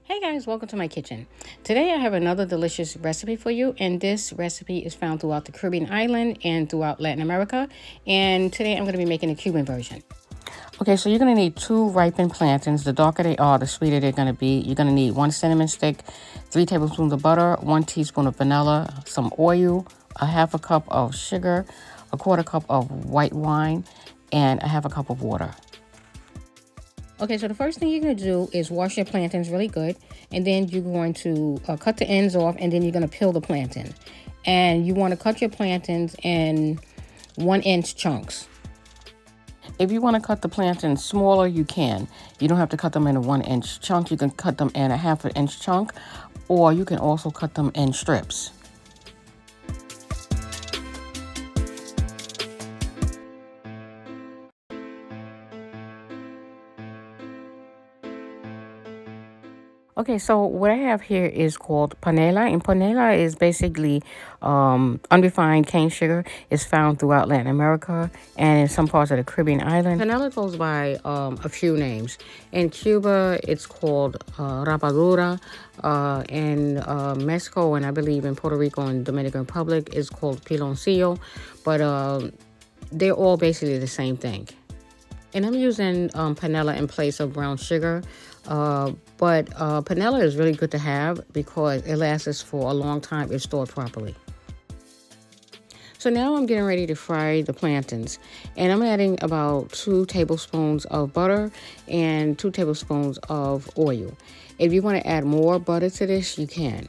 Hey guys, welcome to my kitchen. Today I have another delicious recipe for you, and this recipe is found throughout the Caribbean island and throughout Latin America. And today I'm going to be making a Cuban version. Okay, so you're going to need 2 ripened plantains. The darker they are, the sweeter they're going to be. You're going to need 1 cinnamon stick, 3 tablespoons of butter, 1 teaspoon of vanilla, some oil, a half a cup of sugar, a quarter cup of white wine, and a half a cup of water. Okay, so the first thing you're going to do is wash your plantains really good, and then you're going to cut the ends off, and then you're going to peel the plantain. And you want to cut your plantains in 1-inch chunks. If you want to cut the plantains smaller, you can. You don't have to cut them in a 1-inch chunk. You can cut them in a half-inch chunk, or you can also cut them in strips. Okay, so what I have here is called panela, and panela is basically unrefined cane sugar. It's found throughout Latin America and in some parts of the Caribbean island. Panela goes by a few names. In Cuba, it's called rapadura. In Mexico, and I believe in Puerto Rico and Dominican Republic, it's called piloncillo. But they're all basically the same thing. And I'm using panela in place of brown sugar. But panela is really good to have because it lasts us for a long time if stored properly. So now I'm getting ready to fry the plantains. And I'm adding about 2 tablespoons of butter and 2 tablespoons of oil. If you want to add more butter to this, you can.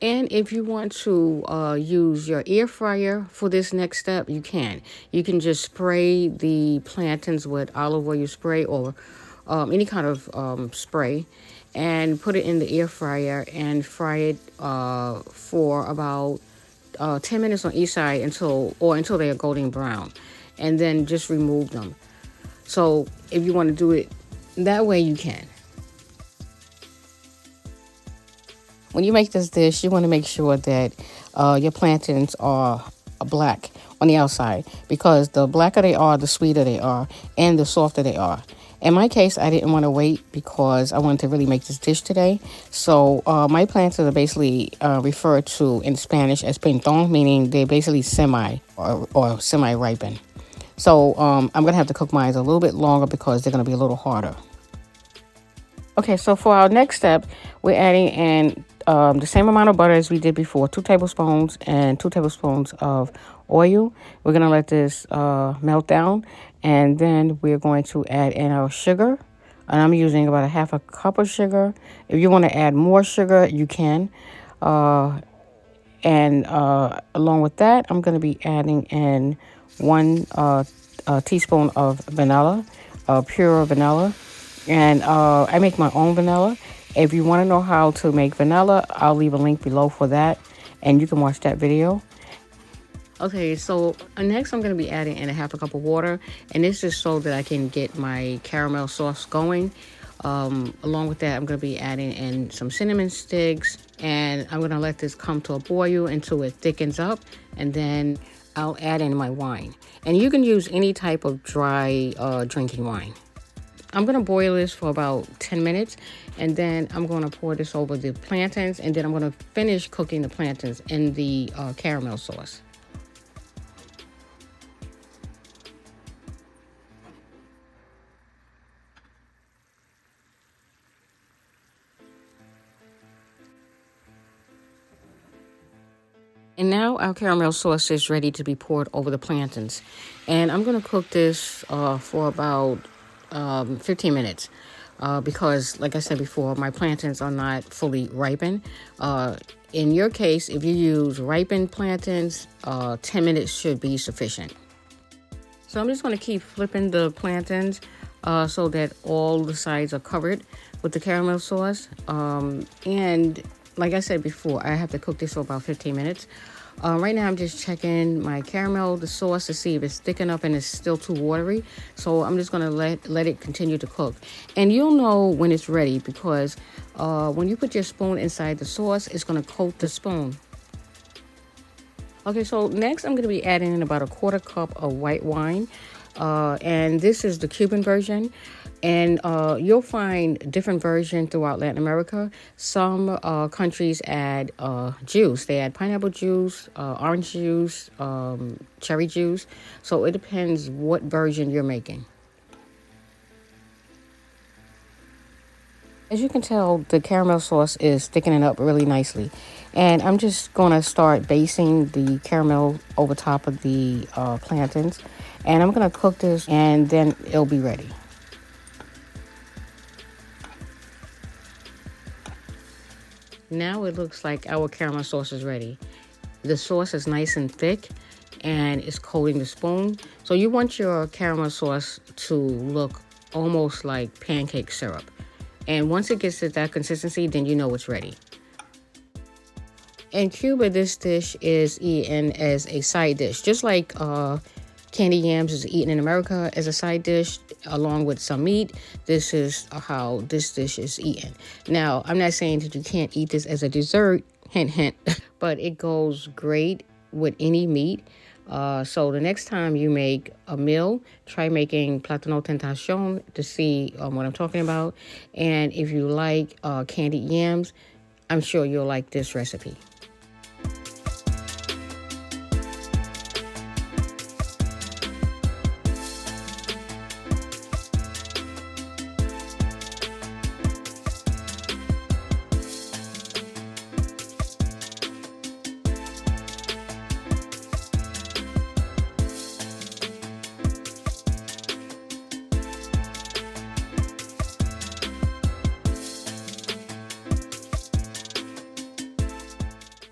And if you want to use your air fryer for this next step, you can. You can just spray the plantains with olive oil spray or any kind of spray and put it in the air fryer and fry it for about 10 minutes on each side until they are golden brown. And then just remove them. So if you want to do it that way, you can. When you make this dish, you want to make sure that your plantains are black on the outside, because the blacker they are, the sweeter they are, and the softer they are. In my case, I didn't want to wait because I wanted to really make this dish today. So my plantains are basically referred to in Spanish as pinton, meaning they're basically semi or semi-ripened. So I'm going to have to cook mine a little bit longer because they're going to be a little harder. Okay, so for our next step, we're adding in the same amount of butter as we did before, 2 tablespoons and 2 tablespoons of oil. We're going to let this melt down, and then we're going to add in our sugar. And I'm using about a half a cup of sugar. If you want to add more sugar, you can. And along with that, I'm going to be adding in 1 teaspoon of vanilla, pure vanilla. And I make my own vanilla. If you want to know how to make vanilla, I'll leave a link below for that, and you can watch that video. Okay, so next I'm going to be adding in a half a cup of water, and this is so that I can get my caramel sauce going. Along with that, I'm going to be adding in some cinnamon sticks, and I'm going to let this come to a boil until it thickens up, and then I'll add in my wine. And you can use any type of dry drinking wine. I'm going to boil this for about 10 minutes, and then I'm going to pour this over the plantains, and then I'm going to finish cooking the plantains in the caramel sauce. And now our caramel sauce is ready to be poured over the plantains. And I'm going to cook this for about 15 minutes because, like I said before, my plantains are not fully ripened. In your case, if you use ripened plantains, 10 minutes should be sufficient. So I'm just going to keep flipping the plantains so that all the sides are covered with the caramel sauce. And like I said before, I have to cook this for about 15 minutes. Right now I'm just checking my caramel, the sauce, to see if it's thick enough and it's still too watery. So I'm just going to let it continue to cook. And you'll know when it's ready because when you put your spoon inside the sauce, it's going to coat the spoon. Okay, so next I'm going to be adding in about a 1/4 cup of white wine. And this is the Cuban version. And you'll find different versions throughout Latin America. Some countries add juice. They add pineapple juice, orange juice, cherry juice. So it depends what version you're making. As you can tell, the caramel sauce is thickening up really nicely. And I'm just going to start basting the caramel over top of the plantains. And I'm going to cook this and then it'll be ready. Now it looks like our caramel sauce is ready. The sauce is nice and thick and it's coating the spoon. So you want your caramel sauce to look almost like pancake syrup. And once it gets to that consistency, then you know it's ready. In Cuba, this dish is eaten as a side dish, just like candy yams is eaten in America as a side dish along with some meat. This is how this dish is eaten. Now, I'm not saying that you can't eat this as a dessert, hint, hint, but it goes great with any meat. So the next time you make a meal, try making Platano Tentación to see what I'm talking about. And if you like candied yams, I'm sure you'll like this recipe.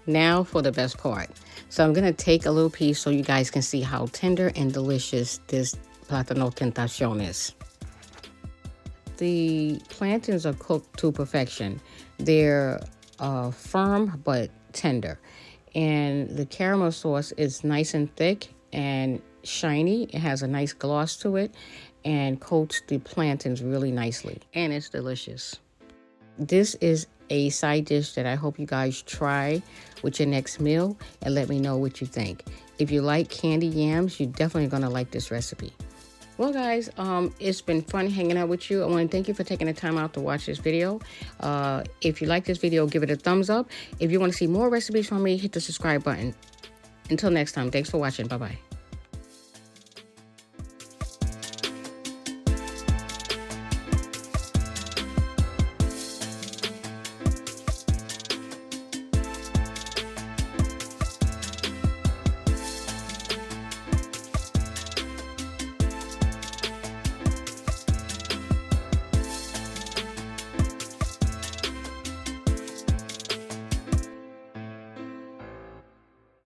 Now for the best part. So I'm going to take a little piece so you guys can see how tender and delicious this Platano Tentacion is. The plantains are cooked to perfection. They're firm but tender. And the caramel sauce is nice and thick and shiny. It has a nice gloss to it and coats the plantains really nicely. And it's delicious. This is a side dish that I hope you guys try with your next meal and let me know what you think. If you like candy yams, you're definitely going to like this recipe. Well, guys, it's been fun hanging out with you. I want to thank you for taking the time out to watch this video. If you like this video, give it a thumbs up. If you want to see more recipes from me, hit the subscribe button. Until next time, thanks for watching. Bye-bye.